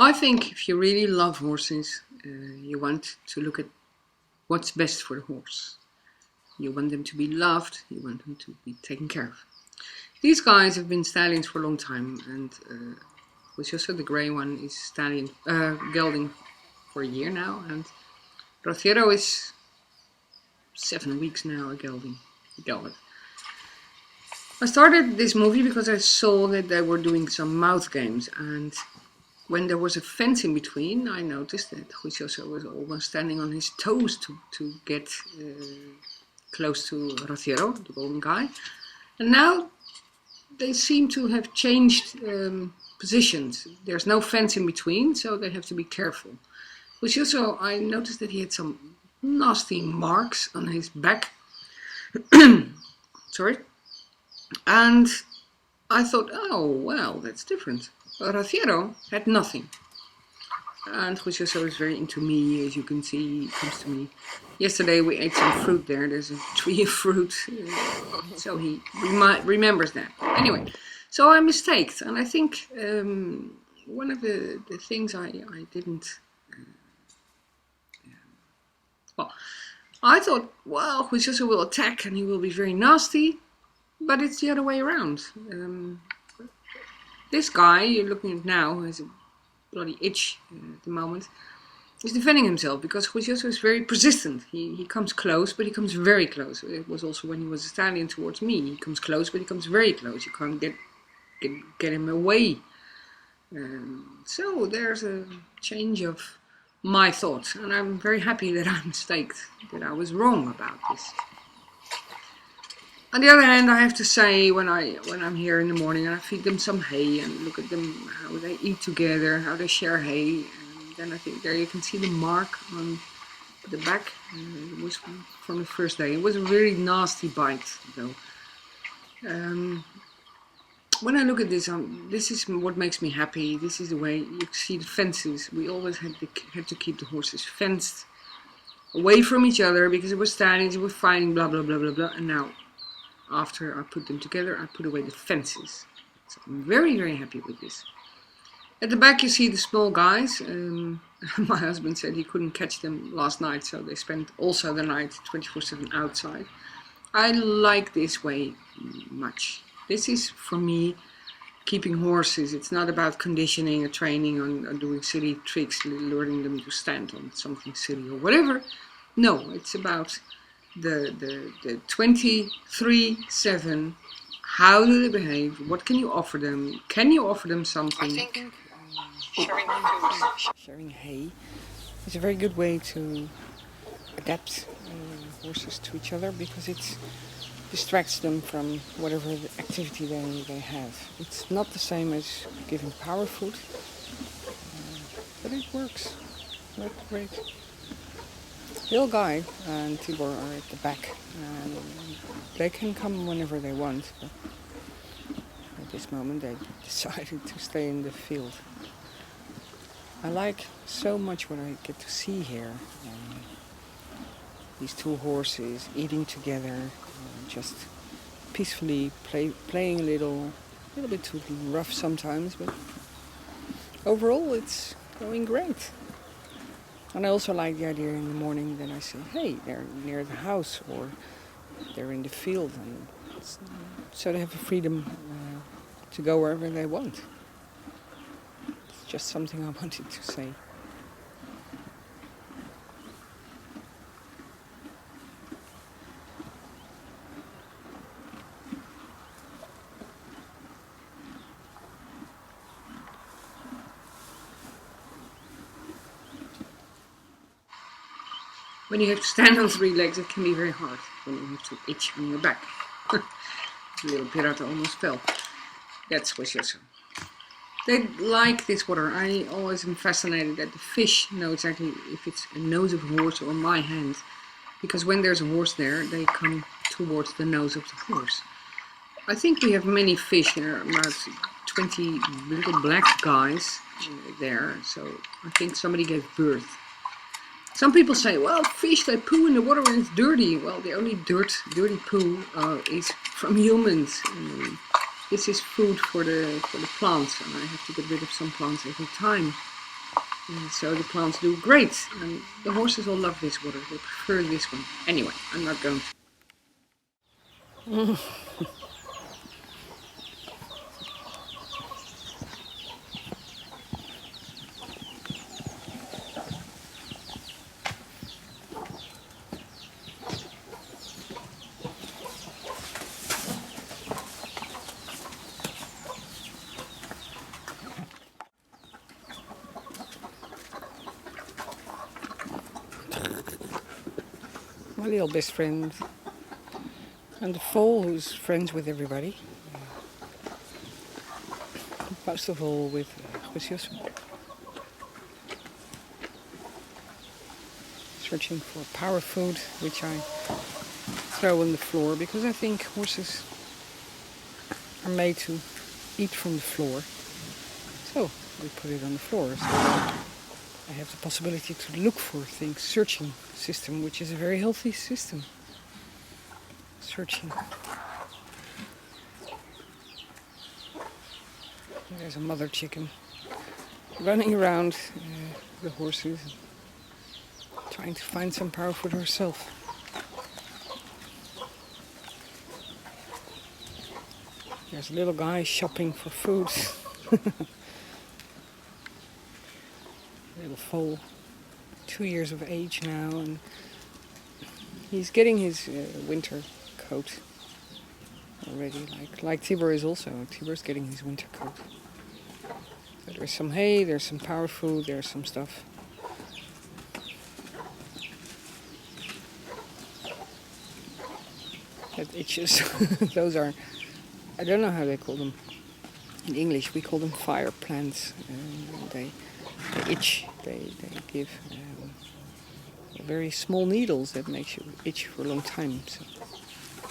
I think if you really love horses, you want to look at what's best for the horse. You want them to be loved, you want them to be taken care of. These guys have been stallions for a long time, and Juicioso, the grey one, is gelding for a year now, and Rociero is 7 weeks now a gelding. I started this movie because I saw that they were doing some mouth games, and when there was a fence in between, I noticed that Juicioso was almost standing on his toes to get close to Rociero, the golden guy. And now they seem to have changed positions. There's no fence in between, so they have to be careful. Juicioso, I noticed that he had some nasty marks on his back. Sorry. And I thought, oh, well, that's different. Rociero had nothing. And Juicioso is very into me, as you can see, he comes to me. Yesterday we ate some fruit there, there's a tree of fruit, so he remembers that. Anyway, so I mistaked, and I think one of the things I didn't... well, I thought, well, Juicioso will attack and he will be very nasty, but it's the other way around. This guy you're looking at now has a bloody itch at the moment. He's defending himself because Juicioso is very persistent. He comes close, but he comes very close. It was also when he was a stallion towards me. He comes close, but he comes very close. You can't get him away. So there's a change of my thoughts, and I'm very happy that I mistaked, that I was wrong about this. On the other hand, I have to say, when I'm here in the morning and I feed them some hay and look at them, how they eat together, how they share hay, and then I think there you can see the mark on the back. It was from the first day. It was a really nasty bite, though. When I look at this, this is what makes me happy. This is the way you see the fences. We always had to keep the horses fenced away from each other because it was stallions, it was fighting, blah, blah, blah, blah, blah, and now, after I put them together, I put away the fences. So I'm very, very happy with this. At the back you see the small guys. My husband said he couldn't catch them last night, so they spent also the night 24/7 outside. I like this way much. This is, for me, keeping horses. It's not about conditioning or training or doing silly tricks, luring them to stand on something silly or whatever. No, it's about the 23/7, how do they behave, what can you offer them, can you offer them something? I think sharing hay is a very good way to adapt horses to each other because it distracts them from whatever activity they have. It's not the same as giving power food, but it works. That's great. Bill Guy and Tibor are at the back, and they can come whenever they want, but at this moment they decided to stay in the field. I like so much what I get to see here. These two horses eating together, just peacefully playing a little bit too rough sometimes, but overall it's going great. And I also like the idea in the morning that I say, hey, they're near the house or they're in the field, and so they have the freedom to go wherever they want. It's just something I wanted to say. When you have to stand on 3 legs, it can be very hard. When you have to itch on your back. Little pirata almost fell. That's Juicioso. They like this water. I always am fascinated that the fish know exactly if it's a nose of a horse or my hand. Because when there's a horse there, they come towards the nose of the horse. I think we have many fish. There are about 20 little black guys there. So I think somebody gave birth. Some people say, well, fish, they poo in the water when it's dirty. Well, the only dirty poo is from humans. This is food for the plants, and I have to get rid of some plants every time. And so the plants do great. And the horses all love this water. They prefer this one. Anyway, I'm not going to. My little best friend, and the foal who's friends with everybody. Most of all with Lucius. Searching for power food, which I throw on the floor because I think horses are made to eat from the floor. So we put it on the floor. So I have the possibility to look for things, searching system, which is a very healthy system. Searching. There's a mother chicken running around the horses, trying to find some power food herself. There's a little guy shopping for food. Little foal, 2 years of age now, and he's getting his winter coat already. Like Tibor is also. Tibor's getting his winter coat. So there's some hay, there's some power food, there's some stuff. That itches. Those are, I don't know how they call them. In English we call them fire plants. They itch. They give very small needles that makes you itch for a long time. So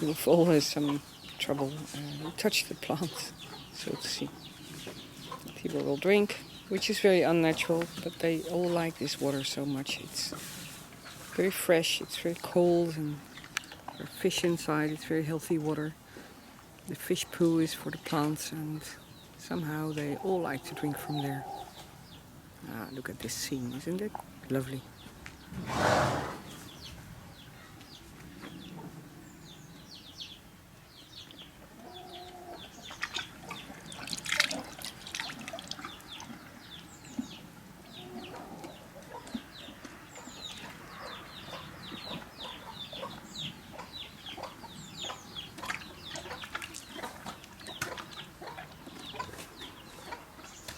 the foal has some trouble touch the plant, so to see. People will drink, which is very unnatural, but they all like this water so much. It's very fresh, it's very cold, and there's fish inside. It's very healthy water. The fish poo is for the plants, and somehow they all like to drink from there. Ah, look at this scene, isn't it lovely?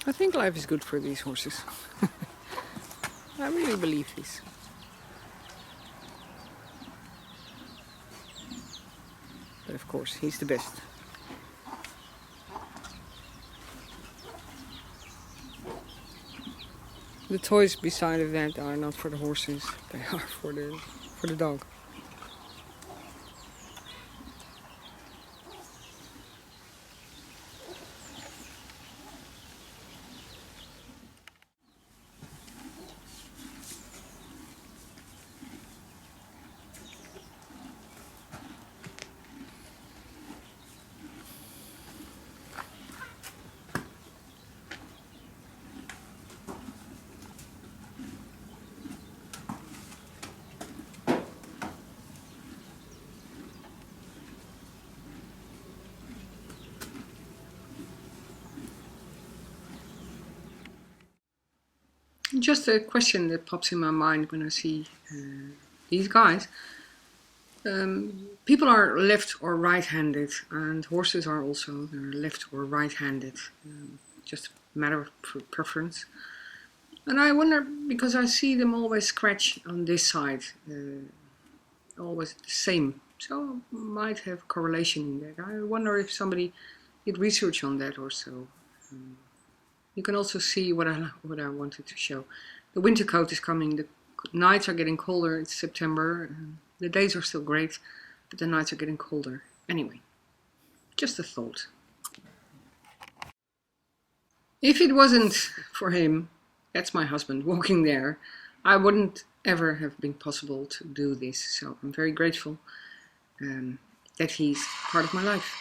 I think life is good for these horses. I really believe this. But of course, he's the best. The toys beside of that are not for the horses, they are for the dog. Just a question that pops in my mind when I see these guys. People are left or right-handed, and horses are also left or right-handed. Just a matter of preference. And I wonder, because I see them always scratch on this side, always the same. So might have correlation in that. I wonder if somebody did research on that or so. You can also see what I wanted to show. The winter coat is coming. The nights are getting colder. It's September. The days are still great, but the nights are getting colder. Anyway, just a thought. If it wasn't for him, that's my husband, walking there, I wouldn't ever have been possible to do this. So I'm very grateful that he's part of my life.